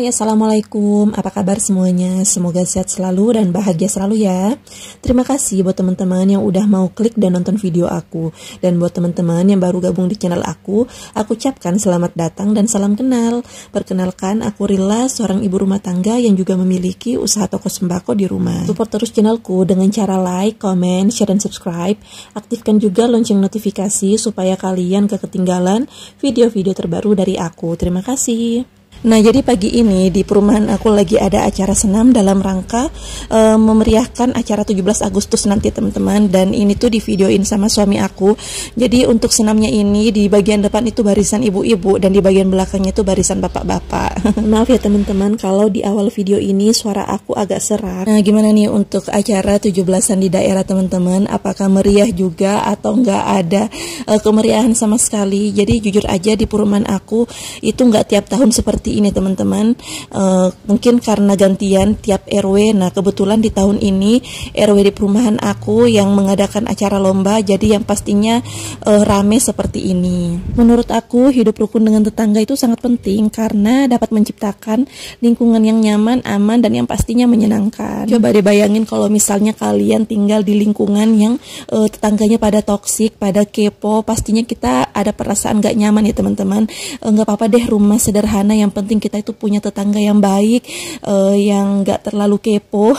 Hai, assalamualaikum. Apa kabar semuanya? Semoga sehat selalu dan bahagia selalu ya. Terima kasih buat teman-teman yang udah mau klik dan nonton video aku. Dan buat teman-teman yang baru gabung di channel aku ucapkan selamat datang dan salam kenal. Perkenalkan, aku Rila, seorang ibu rumah tangga yang juga memiliki usaha toko sembako di rumah. Support terus channelku dengan cara like, comment, share, dan subscribe. Aktifkan juga lonceng notifikasi supaya kalian gak ketinggalan video-video terbaru dari aku. Terima kasih. Nah, jadi pagi ini di perumahan aku lagi ada acara senam dalam rangka memeriahkan acara 17 Agustus nanti teman-teman. Dan ini tuh di videoin sama suami aku. Jadi untuk senamnya ini di bagian depan itu barisan ibu-ibu dan di bagian belakangnya itu barisan bapak-bapak. Maaf ya teman-teman kalau di awal video ini suara aku agak serak. Nah, gimana nih untuk acara 17-an di daerah teman-teman? Apakah meriah juga atau nggak ada kemeriahan sama sekali? Jadi jujur aja di perumahan aku itu nggak tiap tahun seperti ini teman-teman, mungkin karena gantian tiap RW. Nah kebetulan di tahun ini RW di perumahan aku yang mengadakan acara lomba, jadi yang pastinya rame seperti ini. Menurut aku hidup rukun dengan tetangga itu sangat penting karena dapat menciptakan lingkungan yang nyaman, aman, dan yang pastinya menyenangkan. Coba deh bayangin kalau misalnya kalian tinggal di lingkungan yang tetangganya pada toksik, pada kepo, pastinya kita ada perasaan gak nyaman ya teman-teman. Nggak apa-apa deh rumah sederhana, yang penting kita itu punya tetangga yang baik, yang gak terlalu kepo.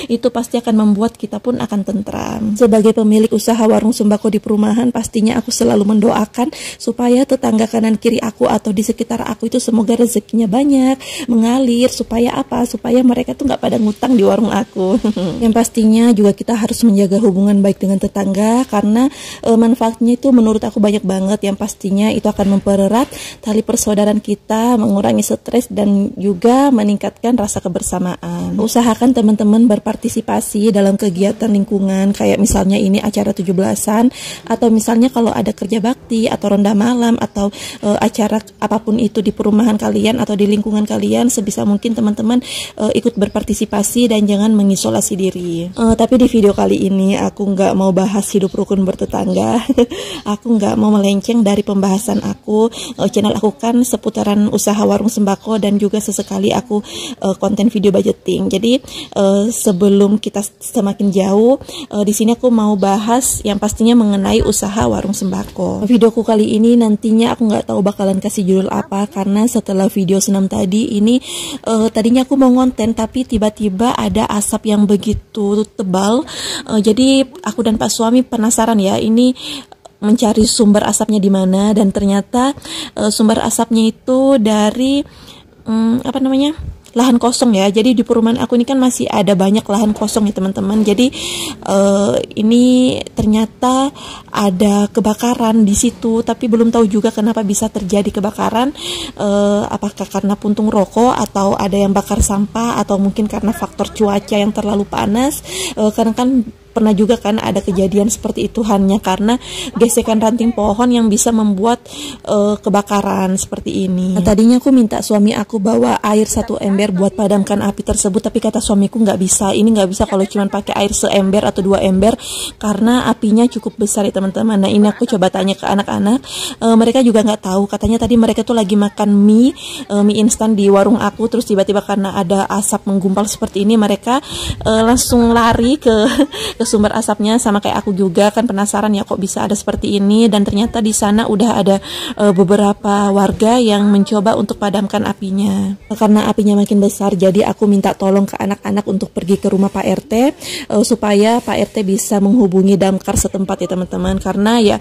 Itu pasti akan membuat kita pun akan tentram. Sebagai pemilik usaha warung sembako di perumahan, pastinya aku selalu mendoakan supaya tetangga kanan kiri aku atau di sekitar aku itu semoga rezekinya banyak, mengalir, supaya apa? Supaya mereka tuh gak pada ngutang di warung aku. Yang pastinya juga kita harus menjaga hubungan baik dengan tetangga karena manfaatnya itu menurut aku banyak banget. Yang pastinya itu akan mempererat tali persaudaraan kita, mengurangi stres, dan juga meningkatkan rasa kebersamaan. Usahakan teman-teman berpartisipasi dalam kegiatan lingkungan, kayak misalnya ini acara 17-an, atau misalnya kalau ada kerja bakti atau ronda malam atau acara apapun itu di perumahan kalian atau di lingkungan kalian, sebisa mungkin teman-teman ikut berpartisipasi dan jangan mengisolasi diri. Tapi di video kali ini aku nggak mau bahas hidup rukun bertetangga. Aku nggak mau melenceng dari pembahasan aku. Channel aku kan seputaran usaha warung sembako dan juga sesekali aku konten video budgeting. Jadi sebelum kita semakin jauh, di sini aku mau bahas yang pastinya mengenai usaha warung sembako. Videoku kali ini nantinya aku nggak tahu bakalan kasih judul apa karena setelah video senam tadi ini tadinya aku mau ngonten tapi tiba-tiba ada asap yang begitu tebal. Jadi aku dan Pak suami penasaran ya ini mencari sumber asapnya di mana, dan ternyata sumber asapnya itu dari lahan kosong ya. Jadi di perumahan aku ini kan masih ada banyak lahan kosong ya teman-teman. Jadi ini ternyata ada kebakaran di situ, tapi belum tahu juga kenapa bisa terjadi kebakaran. Apakah karena puntung rokok atau ada yang bakar sampah atau mungkin karena faktor cuaca yang terlalu panas. Karena kan pernah juga kan ada kejadian seperti itu hanya karena gesekan ranting pohon yang bisa membuat kebakaran seperti ini. Nah, tadinya aku minta suami aku bawa air 1 ember buat padamkan api tersebut, tapi kata suamiku nggak bisa. Ini nggak bisa kalau cuma pakai air seember atau 2 ember karena apinya cukup besar ya teman-teman. Nah ini aku coba tanya ke anak-anak, mereka juga nggak tahu. Katanya tadi mereka tuh lagi makan mie instan di warung aku, terus tiba-tiba karena ada asap menggumpal seperti ini, mereka langsung lari ke sumber asapnya, sama kayak aku juga kan penasaran ya kok bisa ada seperti ini. Dan ternyata di sana udah ada beberapa warga yang mencoba untuk padamkan apinya. Karena apinya makin besar, jadi aku minta tolong ke anak-anak untuk pergi ke rumah Pak RT supaya Pak RT bisa menghubungi damkar setempat ya teman-teman, karena ya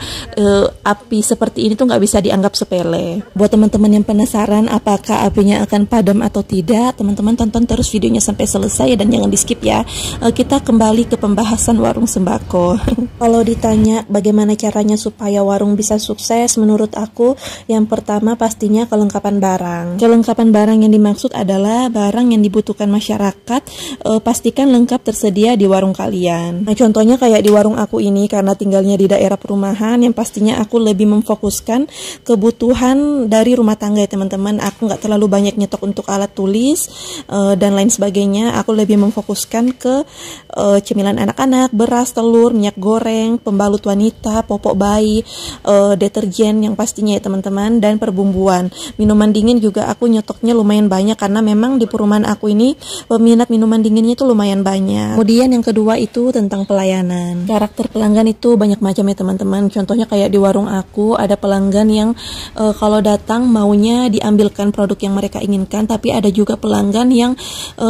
api seperti ini tuh nggak bisa dianggap sepele. Buat teman-teman yang penasaran apakah apinya akan padam atau tidak, teman-teman tonton terus videonya sampai selesai dan jangan di skip ya. Kita kembali ke pembahasan warung sembako. Kalau ditanya bagaimana caranya supaya warung bisa sukses, menurut aku yang pertama pastinya kelengkapan barang. Kelengkapan barang yang dimaksud adalah barang yang dibutuhkan masyarakat, pastikan lengkap tersedia di warung kalian. Nah contohnya kayak di warung aku ini, karena tinggalnya di daerah perumahan, yang pastinya aku lebih memfokuskan kebutuhan dari rumah tangga ya teman-teman. Aku nggak terlalu banyak nyetok untuk alat tulis dan lain sebagainya. Aku lebih memfokuskan ke cemilan anak-anak, minyak, beras, telur, minyak goreng, pembalut wanita, popok bayi, deterjen yang pastinya ya teman-teman, dan perbumbuan. Minuman dingin juga aku nyetoknya lumayan banyak karena memang di perumahan aku ini peminat minuman dinginnya itu lumayan banyak. Kemudian yang kedua itu tentang pelayanan. Karakter pelanggan itu banyak macam ya teman-teman. Contohnya kayak di warung aku ada pelanggan yang kalau datang maunya diambilkan produk yang mereka inginkan, tapi ada juga pelanggan yang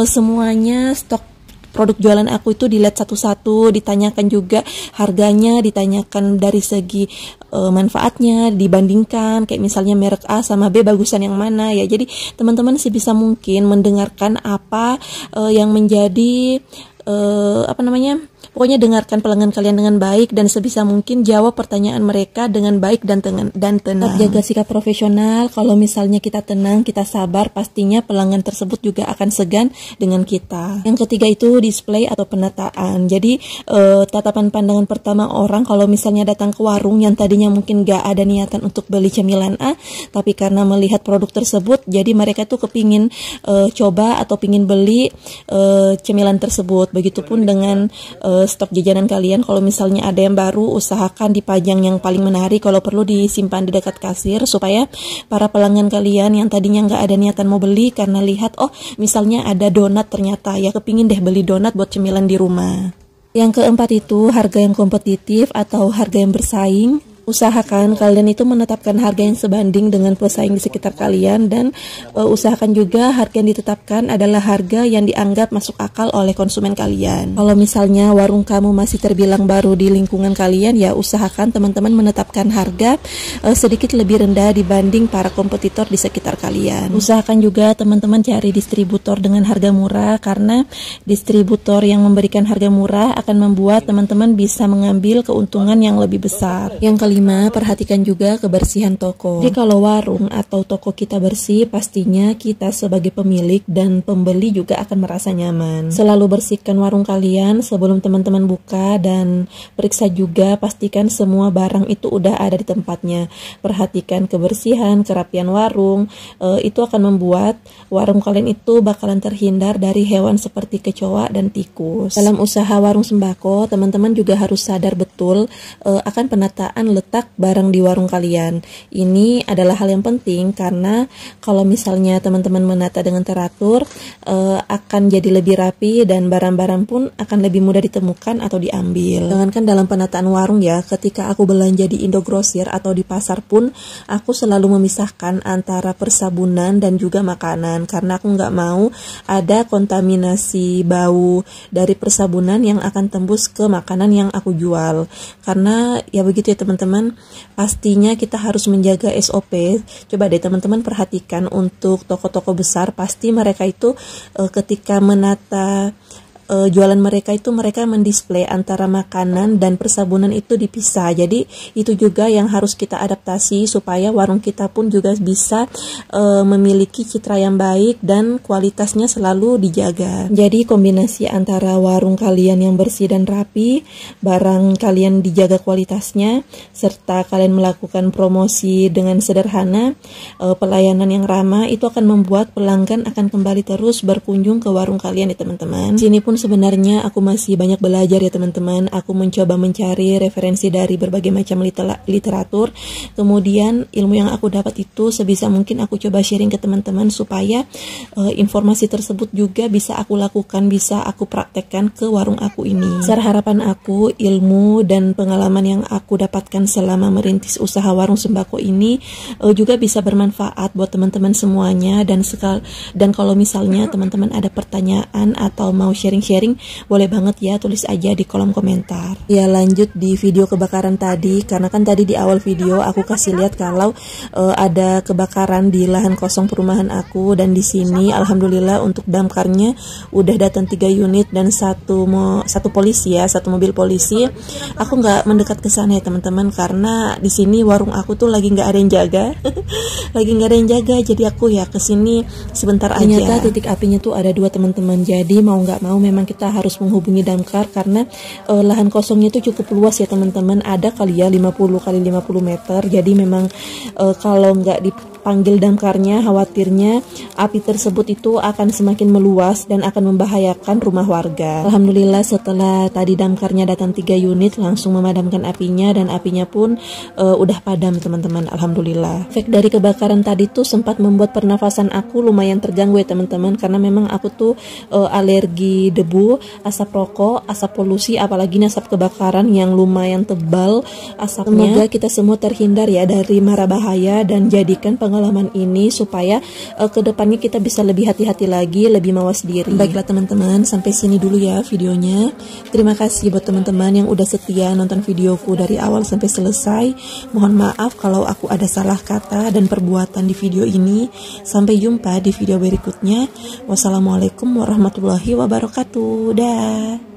semuanya stok produk jualan aku itu dilihat satu-satu, ditanyakan juga harganya, ditanyakan dari segi manfaatnya, dibandingkan kayak misalnya merek A sama B bagusan yang mana ya. Jadi teman-teman sebisa mungkin mendengarkan apa yang menjadi pokoknya dengarkan pelanggan kalian dengan baik dan sebisa mungkin jawab pertanyaan mereka dengan baik dan tenang. Jaga sikap profesional. Kalau misalnya kita tenang, kita sabar, pastinya pelanggan tersebut juga akan segan dengan kita. Yang ketiga itu display atau penataan. Jadi tatapan pandangan pertama orang kalau misalnya datang ke warung yang tadinya mungkin gak ada niatan untuk beli cemilan A, tapi karena melihat produk tersebut, jadi mereka tuh kepingin coba atau pingin beli cemilan tersebut. Begitupun dengan stok jajanan kalian. Kalau misalnya ada yang baru, usahakan dipajang yang paling menarik, kalau perlu disimpan di dekat kasir supaya para pelanggan kalian yang tadinya nggak ada niatan mau beli karena lihat oh misalnya ada donat, ternyata ya kepingin deh beli donat buat cemilan di rumah. Yang keempat itu harga yang kompetitif atau harga yang bersaing. Usahakan kalian itu menetapkan harga yang sebanding dengan pesaing di sekitar kalian, dan usahakan juga harga yang ditetapkan adalah harga yang dianggap masuk akal oleh konsumen kalian. Kalau misalnya warung kamu masih terbilang baru di lingkungan kalian, ya usahakan teman-teman menetapkan harga sedikit lebih rendah dibanding para kompetitor di sekitar kalian. Usahakan juga teman-teman cari distributor dengan harga murah, karena distributor yang memberikan harga murah akan membuat teman-teman bisa mengambil keuntungan yang lebih besar. Yang kelima, perhatikan juga kebersihan toko. Jadi kalau warung atau toko kita bersih, pastinya kita sebagai pemilik dan pembeli juga akan merasa nyaman. Selalu bersihkan warung kalian sebelum teman-teman buka, dan periksa juga pastikan semua barang itu udah ada di tempatnya. Perhatikan kebersihan, kerapian warung, itu akan membuat warung kalian itu bakalan terhindar dari hewan seperti kecoa dan tikus. Dalam usaha warung sembako, teman-teman juga harus sadar betul akan penataan letak barang di warung kalian. Ini adalah hal yang penting karena kalau misalnya teman-teman menata dengan teratur, akan jadi lebih rapi dan barang-barang pun akan lebih mudah ditemukan atau diambil. Jangankan dalam penataan warung ya, ketika aku belanja di Indogrosir atau di pasar pun, aku selalu memisahkan antara persabunan dan juga makanan, karena aku nggak mau ada kontaminasi bau dari persabunan yang akan tembus ke makanan yang aku jual. Karena ya begitu ya teman-teman, pastinya kita harus menjaga SOP. Coba deh teman-teman perhatikan untuk toko-toko besar, pasti mereka itu ketika menata jualan mereka itu mereka mendisplay antara makanan dan persabunan itu dipisah. Jadi itu juga yang harus kita adaptasi supaya warung kita pun juga bisa memiliki citra yang baik dan kualitasnya selalu dijaga. Jadi kombinasi antara warung kalian yang bersih dan rapi, barang kalian dijaga kualitasnya, serta kalian melakukan promosi dengan sederhana, pelayanan yang ramah, itu akan membuat pelanggan akan kembali terus berkunjung ke warung kalian ya teman-teman. Sini pun sebenarnya aku masih banyak belajar ya teman-teman. Aku mencoba mencari referensi dari berbagai macam literatur. Kemudian ilmu yang aku dapat itu sebisa mungkin aku coba sharing ke teman-teman supaya informasi tersebut juga bisa aku lakukan, bisa aku praktekkan ke warung aku ini. Secara harapan aku, ilmu dan pengalaman yang aku dapatkan selama merintis usaha warung sembako ini juga bisa bermanfaat buat teman-teman semuanya. Dan kalau misalnya teman-teman ada pertanyaan atau mau sharing, boleh banget ya tulis aja di kolom komentar. Ya lanjut di video kebakaran tadi, karena kan tadi di awal video aku kasih lihat kalau ada kebakaran di lahan kosong perumahan aku, dan di sini alhamdulillah untuk damkarnya udah datang 3 unit dan satu polisi ya, satu mobil polisi. Aku nggak mendekat ke sana ya teman-teman, karena di sini warung aku tuh lagi nggak ada yang jaga, jadi aku ya kesini sebentar aja. Ternyata titik apinya tuh ada 2 teman-teman, jadi mau nggak mau memang kita harus menghubungi damkar karena lahan kosongnya itu cukup luas ya teman-teman, ada kali ya 50 kali 50 meter. Jadi memang kalau nggak panggil damkarnya, khawatirnya api tersebut itu akan semakin meluas dan akan membahayakan rumah warga. Alhamdulillah setelah tadi damkarnya datang 3 unit langsung memadamkan apinya, dan apinya pun udah padam teman-teman. Alhamdulillah. Efek dari kebakaran tadi tuh sempat membuat pernafasan aku lumayan terganggu ya teman-teman, karena memang aku tuh alergi debu, asap rokok, asap polusi, apalagi asap kebakaran yang lumayan tebal asapnya. Semoga kita semua terhindar ya dari mara bahaya, dan jadikan pengalaman ini supaya kedepannya kita bisa lebih hati-hati lagi, lebih mawas diri. Baiklah teman-teman, sampai sini dulu ya videonya. Terima kasih buat teman-teman yang udah setia nonton videoku dari awal sampai selesai. Mohon maaf kalau aku ada salah kata dan perbuatan di video ini. Sampai jumpa di video berikutnya. Wassalamualaikum warahmatullahi wabarakatuh. Dah.